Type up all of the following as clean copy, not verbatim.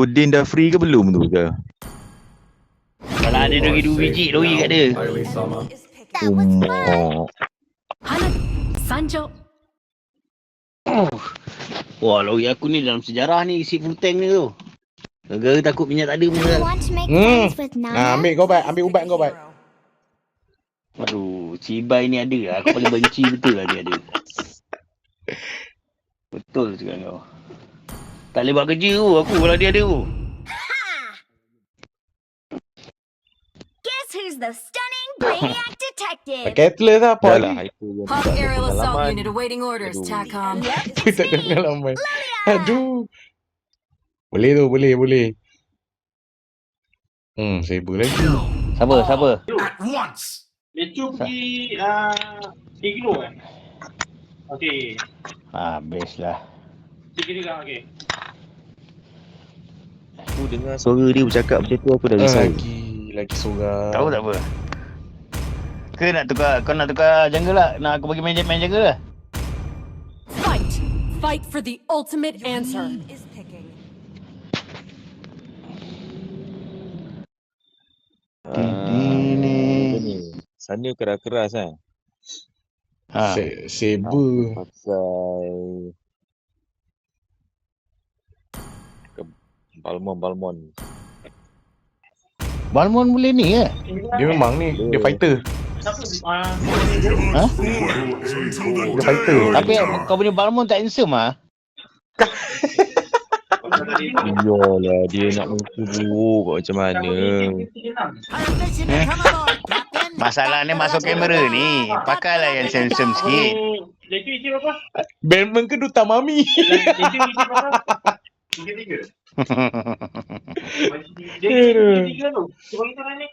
Pudin dah free ke belum tu ke? Kalau ada dua biji, doi kat dia. Sanjo. Wah, lori aku ni dalam sejarah ni isi full tank ni tu. Gara-gara takut minyak tak ada pun. Ambil kau bat, ambil ubat kau bat. Aduh, Cibai ni ada lah. Aku paling benci betul lah dia ada. Betul cakap kau. Tak boleh buat kerja tu aku kalau dia ada tu. Guess who's the stunning brainiac detective? Pakai Atlas lah apa Dah ni? lah, itu yang Hawk tak ada Aerial Assault pengalaman. Unit awaiting orders, Aduh. TACOM. Aku tak ada pengalaman. Aduh. Boleh tu, boleh. Saber lagi. Siapa? Lecu pergi 3 kilo kan? Okey. Best lah. 3 kilo okey. Aku dengar suara dia bercakap macam tu aku dah risau. Lagi seorang. Tahu tak apa? Ke nak tukar, kau nak tukar jungle lah? Nak aku bagi main jungle lah? Fight! Fight for the ultimate answer. Ni. Sana keras-keras kan? Saber. Pasal Balmon. Balmon boleh ni ke? Dia memang ni, dia fighter. Ha? Dia fighter. Tapi kau punya Balmon tak handsome ah. Iyalah, dia nak muka buruk kat macam mana. Masalahnya masuk kamera ni. Pakailah yang handsome sikit. Lecu isi berapa? Batman ke Duta Mami? Lecu isi berapa? 3. Dia 3 tu. Cuba kita ni.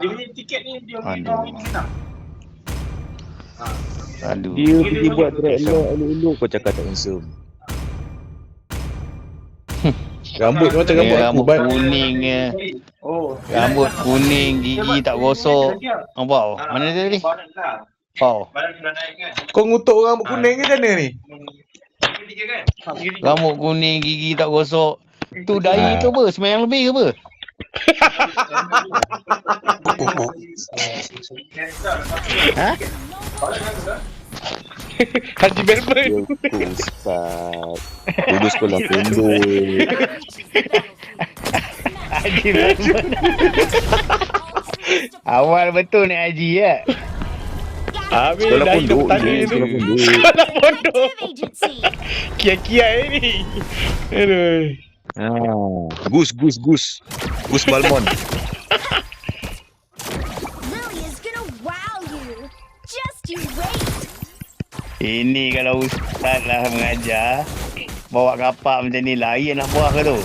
Dia punya tiket ni dia beli tahun ini senang. Aduh. Dia pergi buat track elok-elok kau cakap tak handsome. Rambut macam rambut aku, Rambut Bat. kuning ke. Oh. Rambut kuning, gigi tak gosok. Nampak? Mana dia tadi? Oh. Badan dah naik kan? Kau ngutuk rambut kuning ke macam mana ni? 3 kan? 3. Rambut kuning, gigi tak gosok. Tu dai tu apa? Sembilan lebih ke apa? Ha? Haji Batman. Ya Ustaz. Dulu sekolah pendek. Haji Rahman. Awal betul naik haji ya. Habis Sekolah dah hidup pondok tadi ni, tu. sekolah pondok. Sekolah pondok. Agency. Kia-kia ni. Aduh. Gus Balmon. Lily is gonna wow you. Just you wait. Ini kalau ustaz lah mengajar, bawa kapak macam ni lah, anak buah ke tu?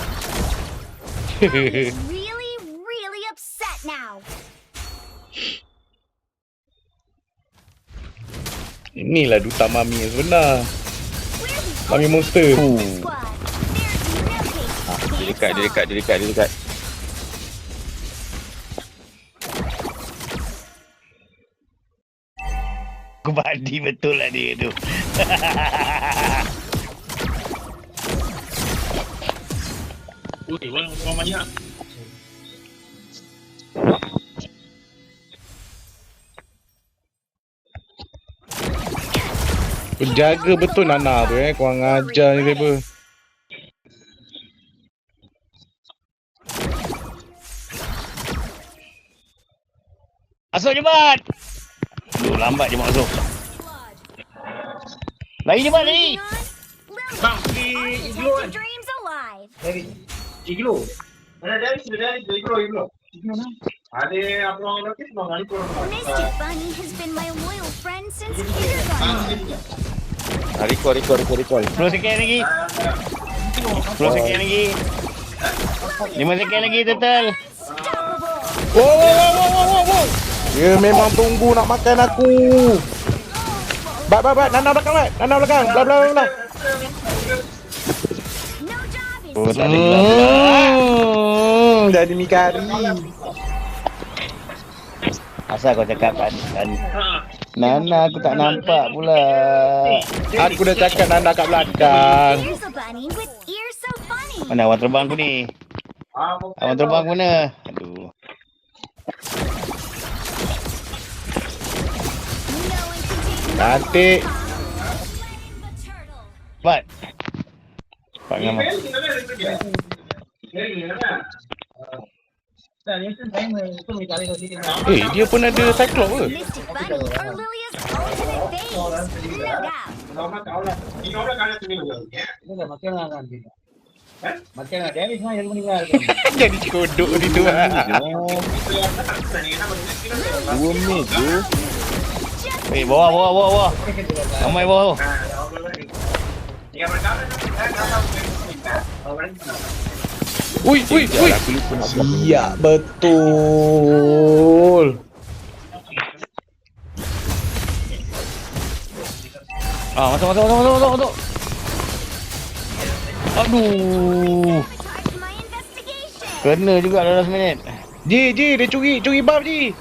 He's really upset now. Inilah Duta Mami yang sebenar. Where's the Mami monster. squad? There's no case. Dia dekat. Aku badi betul lah dia tu. Orang banyak. Jaga betul Nana tu korang ajar ni Saber. Masuk cepat! Aduh, lambat je masuk. Lari cepat lari! Bang, di Keep kilo kan? your dreams alive. Dari 3 kilo. Mana dari 3 kilo. Ada apa orang lelaki sebab hari tu orang. Mischief Bunny has been my loyal friend since kindergarten. Recall. 10 second lagi. 10 second lagi. 5 second lagi total. Unstoppable. Wow. Dia memang tunggu nak makan aku. Bat. Nana belakang. Belah. No job is Oh, tak ada gelap. Jadi mikari. Asal kau cakap kan? Nana aku tak nampak pula. Aku dah cakap Nana kat belakang. Here's a bunny with ears so funny. Mana awak terbang aku ni? Abang terbang ke mana? Aduh. No one can take Cantik. the turtle. Cepat. Cepat dengan Mak. Dia pun ada Cyclops ke? Mystic Bunny or Lilia's ultimate phase. No doubt. Jadi kodok di tu. 2 minit tu. Bawah. Ramai bawah. Ui. Aku lupa nak buat. Ya, betul. Masuk. Aduh. Sabotage my investigation. Kena juga dalam 10 minit. Ji, dia curi buff Ji.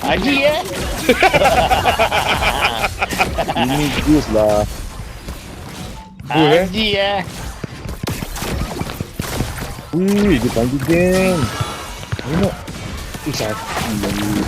Haji Ini goose lah. Haji Ui, dia panggil geng. Tengok. Satu lagi.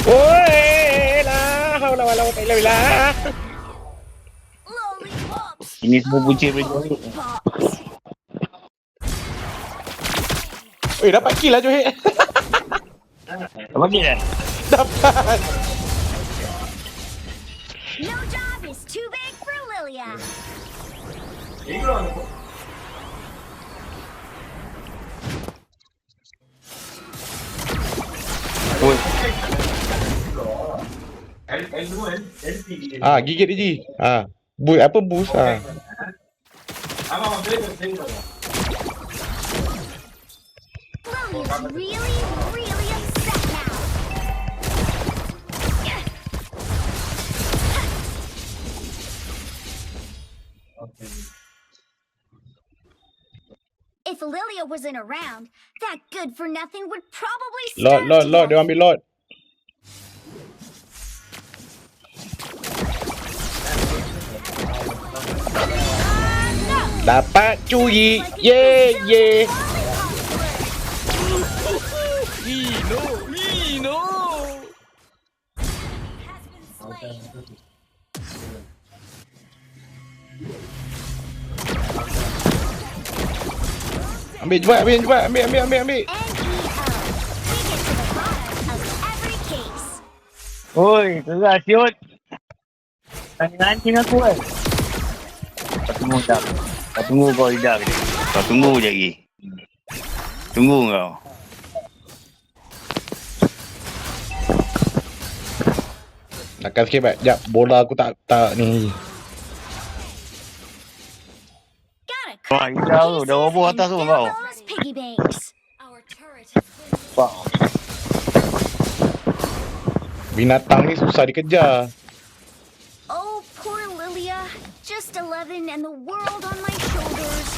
Oi, la haula wala quwwata illa billah. Lollipops. Ini semua punca berjaya. Oi, dapat kill lah Johid. Apa dia? Dapat. No job is too big for Lilia. Oi. Gigit dia Ji. Boost Lilia's really upset now. If Lilia wasn't around, that good for nothing would probably starve to Lord, dia death. ambil Lord. No. Dapat curi. Ye. Ambil cepat. And we get to the bottom of every case. Oi, keras siut. Nanti aku kan. Kau tunggu kau hidak dia. Kau tunggu je lagi. Tunggu kau. Nakal sikit bat. Jap, bola aku tak ni. Got a Wah, hidak tu. Dah roboh atas tu kau. bonus piggy banks. Our turret has been Wow. Binatang ni susah dikejar. Oh, poor Lilia. Just 11 and the world on my shoulders.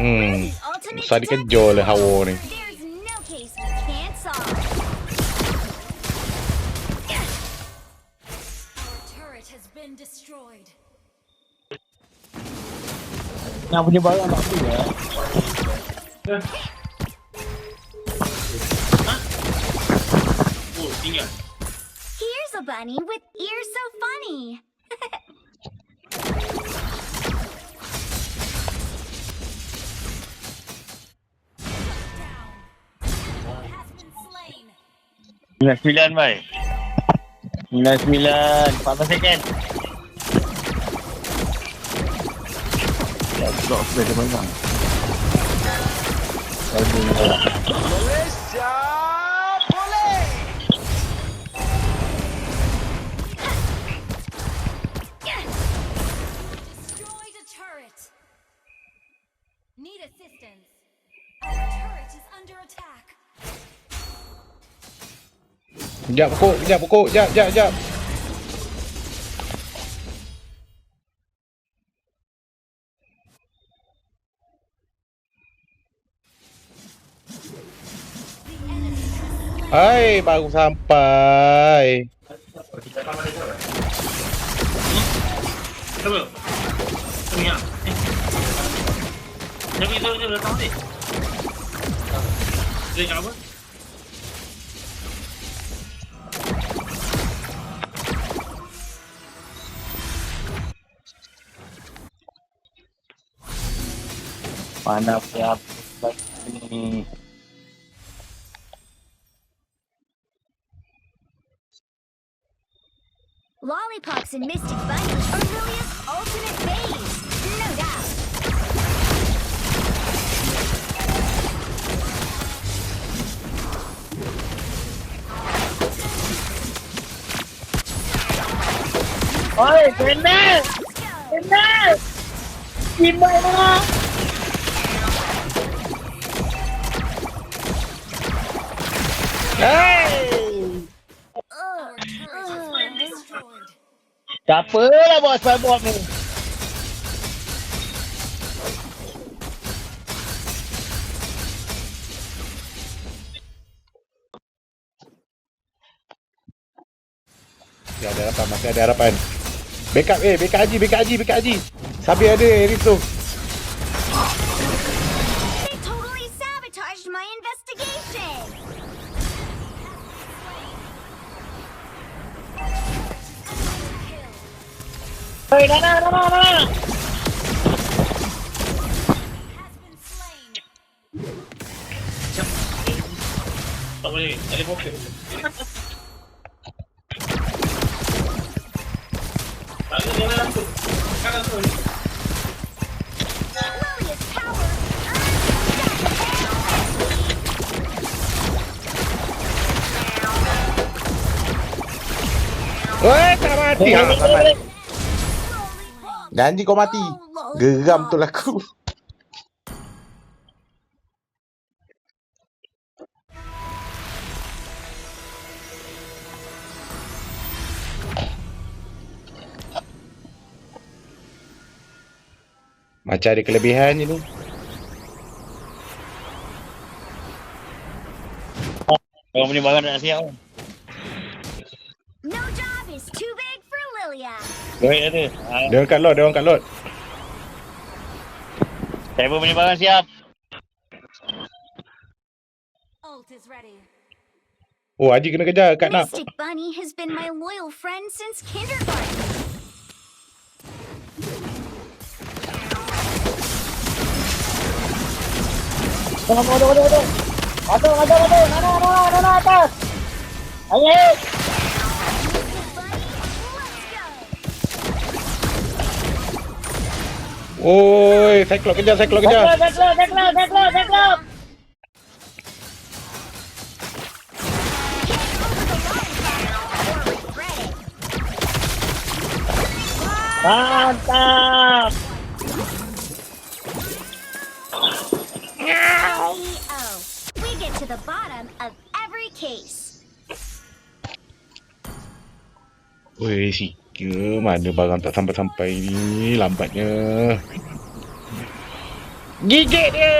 Aw. Ultimate Susah dikejar oleh hawa ni. There's no case we can't solve. our turret has been destroyed. Nak punya barang tak apa ya. Here's a bunny with ears so funny. Has been slain. 99 baik. 99 14 second. Ya, blok sudah ada banyak. Destroyed a turret. Need assistance. Our turret is under attack. Kejap pokok. Jap. Hai, baru sampai. Kita tambah dia siapa? Siapa? Tunggu ya. Jom datang ni. Dia kat apa? Mana siap ni? Lollipops and Mystic Bunny are Lilia's ultimate phase, no doubt. Oi, benar! Benar! Gimana? Tak apalah buat spybot ni. Masih ada harapan, masih ada harapan. Backup BK Haji. Sabi ada Eris tu. They totally sabotaged my investigation. Oi, Nana. Tak boleh. Ada poket. Tak ada jalan langsung. Kan langsung. Lilia's power Weh, tak mati. Selamat. Janji kau mati. Geram tu aku. Macam ada kelebihan je ni. Kau punya barang nak siap. No job is too big for Lilia. Baik ada. Dia orang kat lot. Saya pun punya barang siap. Ult is ready. Oh, Haji kena kejar kat nak. Mystic Bunny has been my loyal friend since kindergarten. Aduh. Nana atas. Ayo. Mystic Bunny, let's go. Oi, Cyclops kejar. Backlog. Mantap. CEO. We get to the bottom of every case. Weh, Sika, mana barang tak sampai-sampai ni, lambatnya. Gigit dia!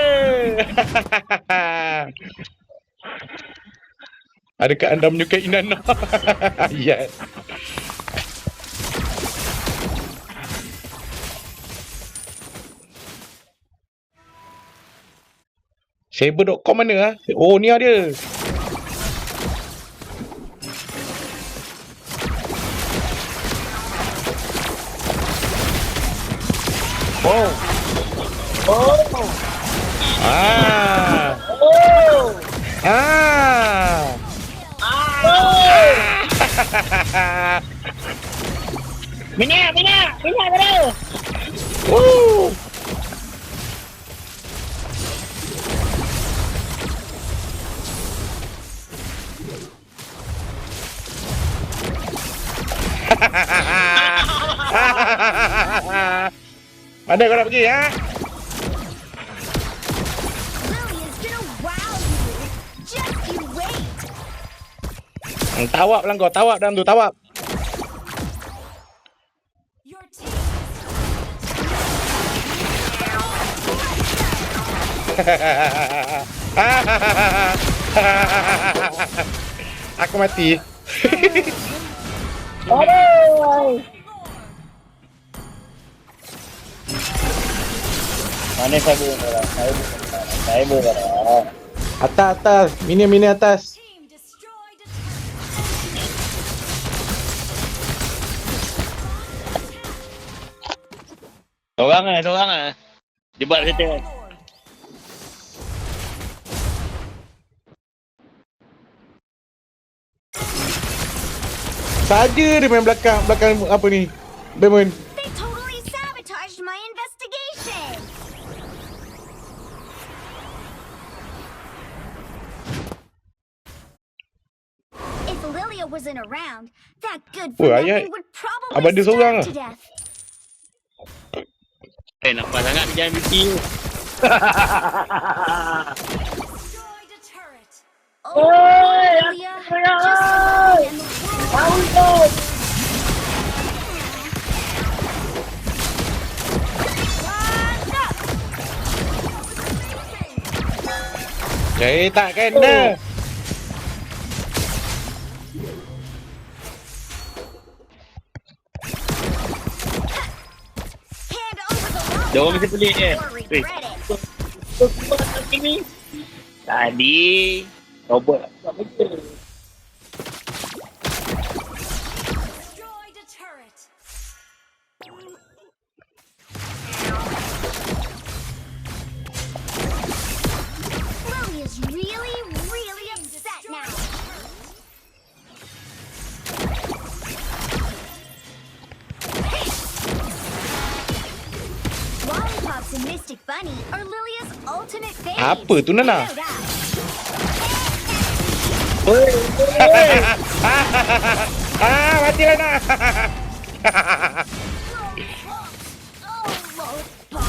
Adakah anda menyukai Nana? Yes. Saber.com mana ah? Oh, ni ada. Oh. Ah. Minyak ada. Woo. Mana kau nak pergi, ha? Lilia's gonna wow you. Just you wait. Tawap lah kau, tawap dalam tu, tawap. Your team Hahaha. Aku mati. Mana saya bergerak. Atas. Mini atas. Team destroyed a Seorang ah. Jebat kita. Saja dia main belakang apa ni? Diamond. They totally sabotaged my investigation. If Lilia wasn't around, that good for Oh, ayat. nothing would probably Abang dia seorang starve ah. to death. Nampak sangat dia jangan mesti. destroyed a turret. Oh, Lilia, just alone and the world. Tak kena. Hand over the wall. Dia orang mesti pelik je. Or regret it. Tadi robot Destroyed a turret. Lilia's really upset now. Lollipops and Mystic Bunny are Lilia's ultimate faves. Apa tu, Nana? No doubt. Matilah nak. Oh, Lollipop.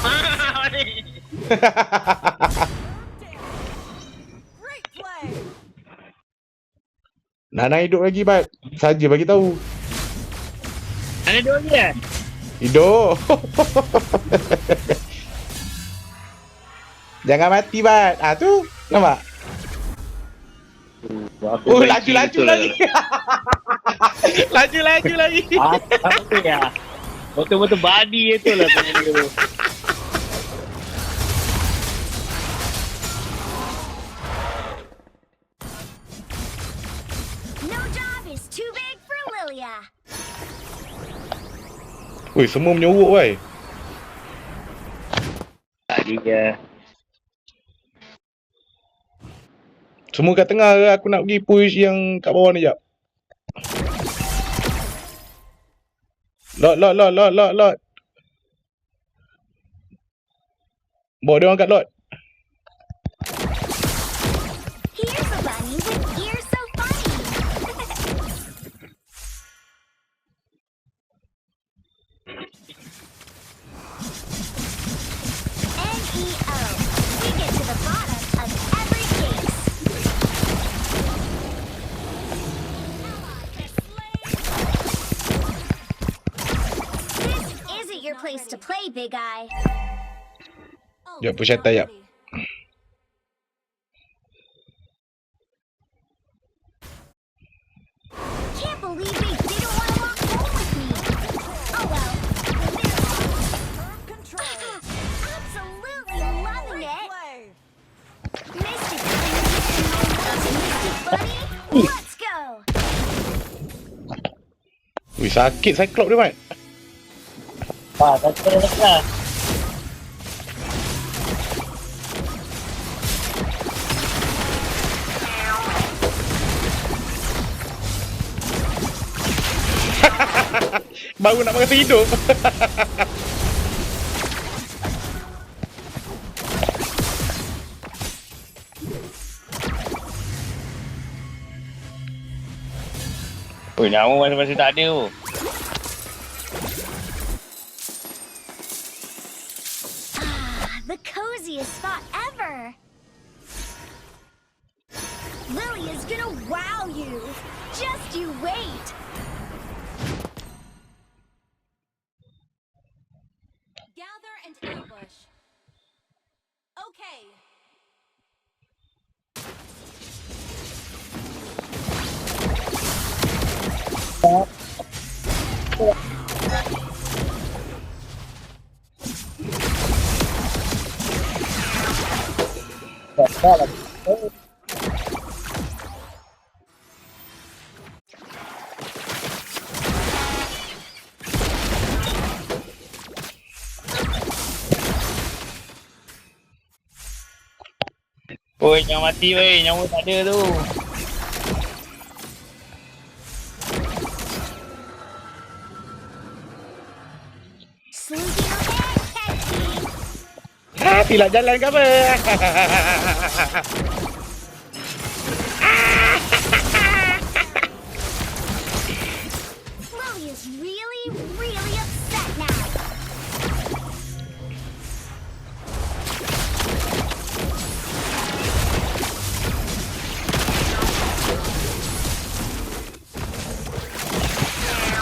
Great play. Nana hidup lagi, Bat. Saja bagi tahu. Mana dia orang dia? Hidup. Jangan mati, Bat. Tu. Nampak? Laju lagi. Laju lagi. Apa tu ya? Betul-betul body itu lah tanya dia. No job is too big for Lilia. Weh, semua menyorok, weh. Tadi dia. Semua kat tengah ke? Aku nak pergi push yang kat bawah ni jap. Lot. Bawa dia orang kat lot. Here's a bunny with ears so funny. N-E-O. We get to the bottom of every case. This isn't your place to play, Big Eye. Jap, push atas jap. Can't believe they didn't want to walk home with me. Oh well. Absolutely loving it. Mystic Bunny, let's go. Weh, sakit Cyclops dia, Mat. Tak kena. Baru nak merasa hidup. Oh, nyawa masih tak ada tu. The coziest spot ever. Lily is gonna wow you. Just you wait. Gather and ambush. Okay. Oi, jangan mati weh, nyawa tak ada tu. Sleuthing ahead, tag team. Silap jalan ke apa? Lily is really, really upset now.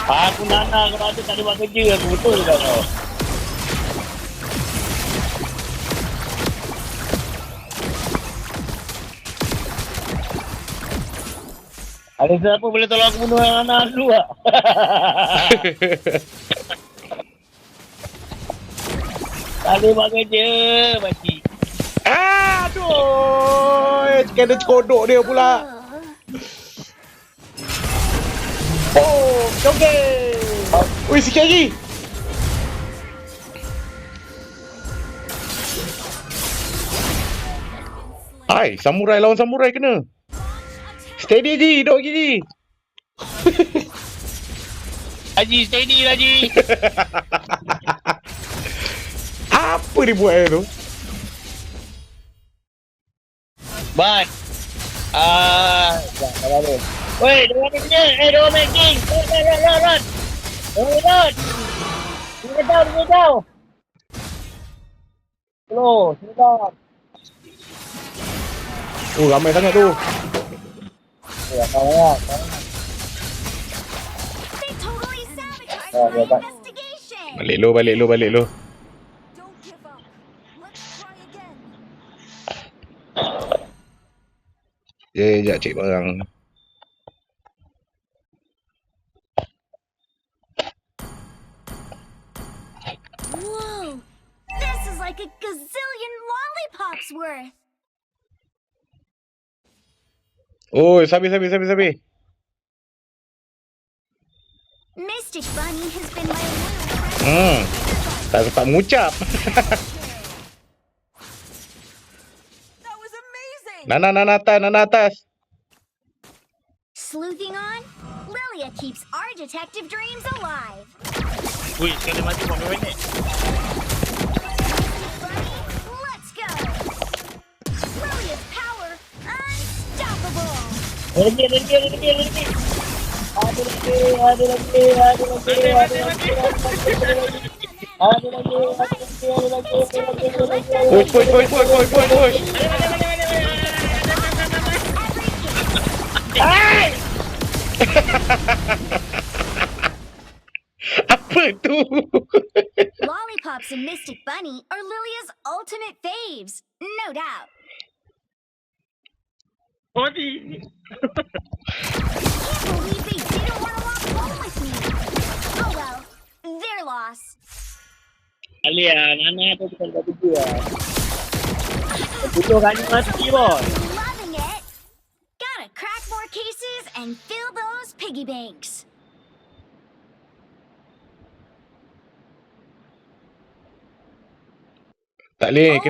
Aku Nana, kalau ada tak ada buat kerja, aku betul tak kau. Ada siapa boleh tolong aku bunuh Nana dulu tak? Tak ada buat kerja, pakcik. Aduh, kena codok dia pula. Oh, joget. Ui, sikit lagi. Hai, samurai lawan samurai kena. Steady je, duduk gini. Haji, steady Haji. Apa dia buat tu? Ban. Tak ada. Weh, dia main dia. Dia main king. Run. Dia tahu. Slow, sedap. Oh, ramai sangat tu. Ya, tahu ya. They totally sabotaged my investigation. Balik lu. Don't give up. Let's try again. Sekejap cek barang. Whoa! This is like a gazillion lollipops worth. Oh, sabi. Mystic Bunny has been my little friend. Tak sempat mengucap. That was amazing. Nana atas. Sleuthing on, Lilia keeps our detective dreams alive. Wih, kena mati buat berapa minit? Bunny, let's go. Lilia's power unstoppable. Ada lagi. Push. Apa tu? Lollipops and Mystic Bunny are Lilia's ultimate faves, no doubt. Mati. Can't believe they didn't want to walk home with me. Oh well, their loss. Alia, Nana tu bukan kat tujuh lah. Tujuh kali mati bos. Loving it. Gotta crack more cases and fill those piggy banks. Tak boleh, Oh,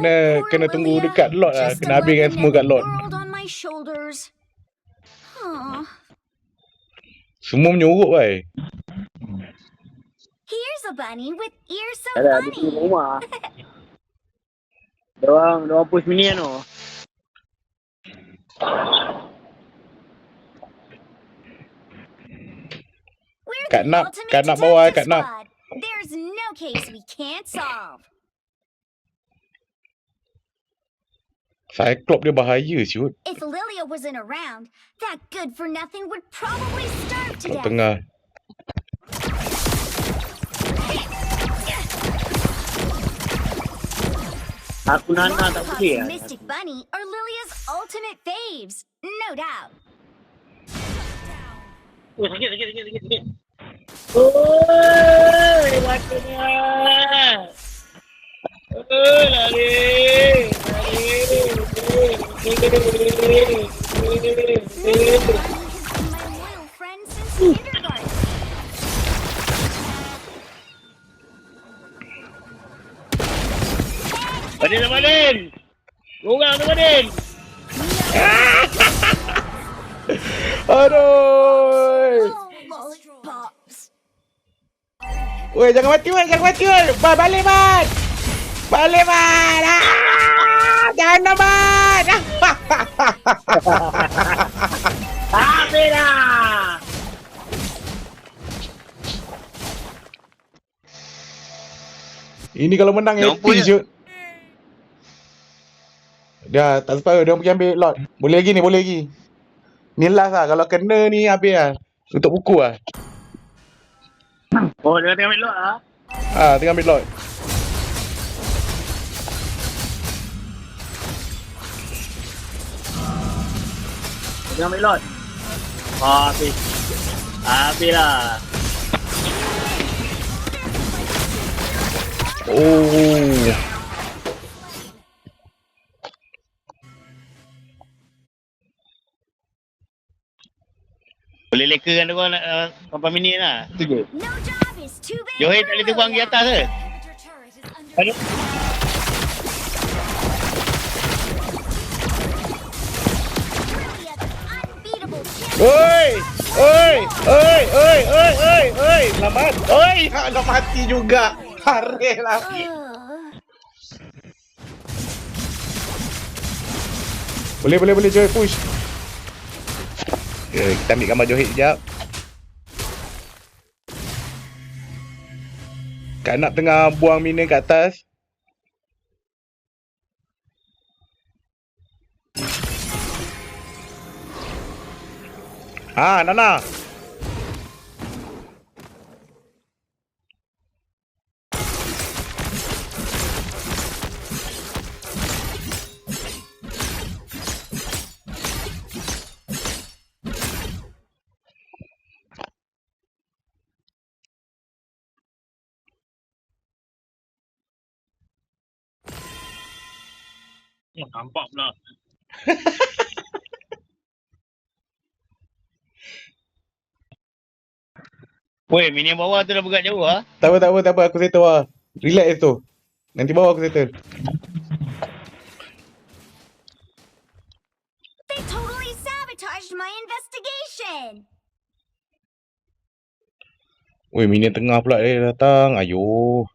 kena poor tunggu Lilia. dekat lot lah. Just Kena habiskan 11 semua and kat the lot. world on my shoulders. Aw. Semua menyorok bai. Here's a bunny with ears so Ada di funny. rumah. Diorang push minion tu. We're Kat the Nap, ultimate kat Nap bawah, detective kat Nap. squad. There's no case we can't solve. Cyclops dia bahaya siut. If Lilia wasn't around, that good for nothing would probably starve to Kat death. tengah. Aku Nana tak Lollipops boleh and lah. Mystic Bunny are Lilia's ultimate faves, no doubt. Oh, sakit. Oh, lakunya. Oh, lari. My loyal friend since kindergarten. Badin sama Badin. Orang tu Badin. Aduh. Lollipops. Weh, jangan mati weh, jangan mati weh. Balik Mat. Balik Mat. Jangan Mat. Habis dah. Ini kalau menang Dia happy punya. je. Dah tak sempat dia pergi ambil lot. Boleh lagi ni, boleh lagi. Ni last lah. Kalau kena ni habis lah. Untuk buku lah. Oh, dia tengah ambil lot ah. Tengah ambil lot. Dia tengah ambil lot. Habis. Habis lah. Oh. Boleh lekakan dia orang nak 8 minit lah. Setuju. No job is too big. Johor for tak boleh terbang pergi Lilia. atas ke? Aduh. Lilia's unbeatable champion. Oi! Oi! Oi! Oi! Oi! Oi! Oi! Selamat! Oi! Nak mati juga. Harih lah. Boleh Joy push. Kita ambil gambar Johor sekejap. Kak nak tengah buang minion kat atas. Nana. Nampak pula. Weh, minion bawah tu dah bergerak jauh ah. Tak apa. Aku settle lah. Relax tu. Nanti bawa aku settle. They totally sabotaged my investigation. Weh, minion tengah pula dia datang. Ayuh.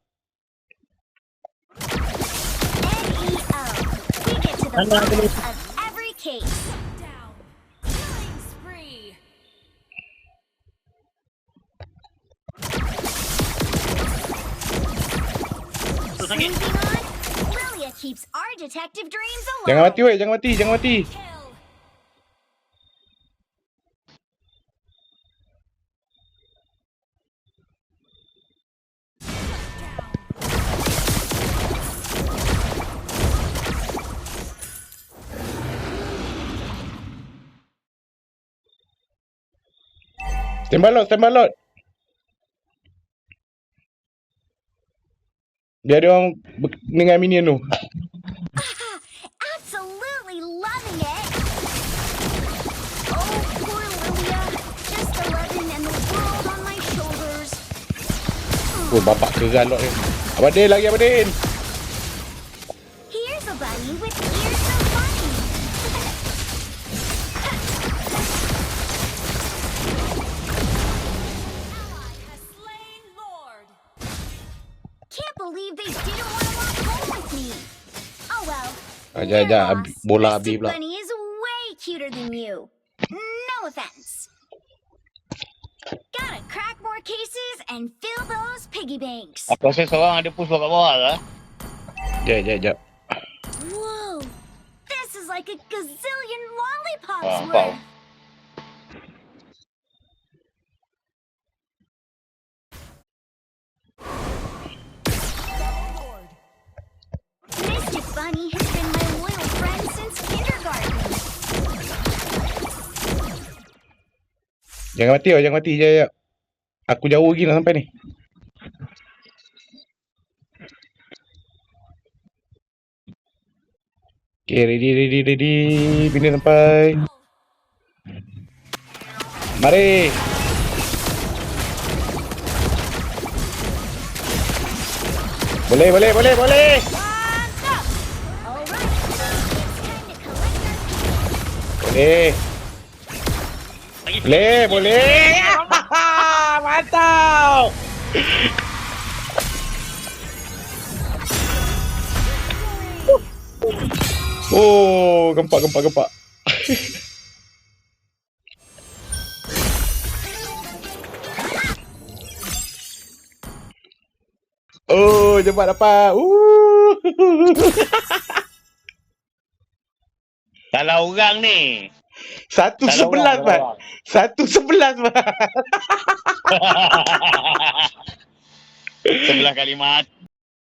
NEO. We get to the bottom of every case. Down. Killing spree. Moving on, Lilia keeps our detective dreams alive. Jangan mati weh, jangan mati. Kill. Stand by lot. Biar dia orang dengan minion tu. Absolutely loving it. Oh, poor Lilia. Just 11 and the world on my shoulders. Oh, bapak keral lot ni. Abadin lagi, Abadin. Here's a bunny with ears so funny. Ally has slain Lord. Can't believe they didn't want to walk home with me. Oh well. Ajak, Your loss. bola Mystic habis pula. Bunny is way cuter than you. No offense. Gotta crack more cases and fill those piggy banks. Aku rasa seorang ada push kat bawah lah. Jap. Whoa. This is like a gazillion lollipops Nampak. worth. Mystic Bunny has been my loyal friend since kindergarten. Jangan mati. Jap. Aku jauh lagi nak sampai ni. Okay, ready. Bina sampai. Mari. Boleh. All right. It's time to collect our Boleh. Mantap. Oh, gempak. Oh, jembat dapat. Salah orang ni. 1-11, Mat. 1-11, Mat. Sebelah kali mati.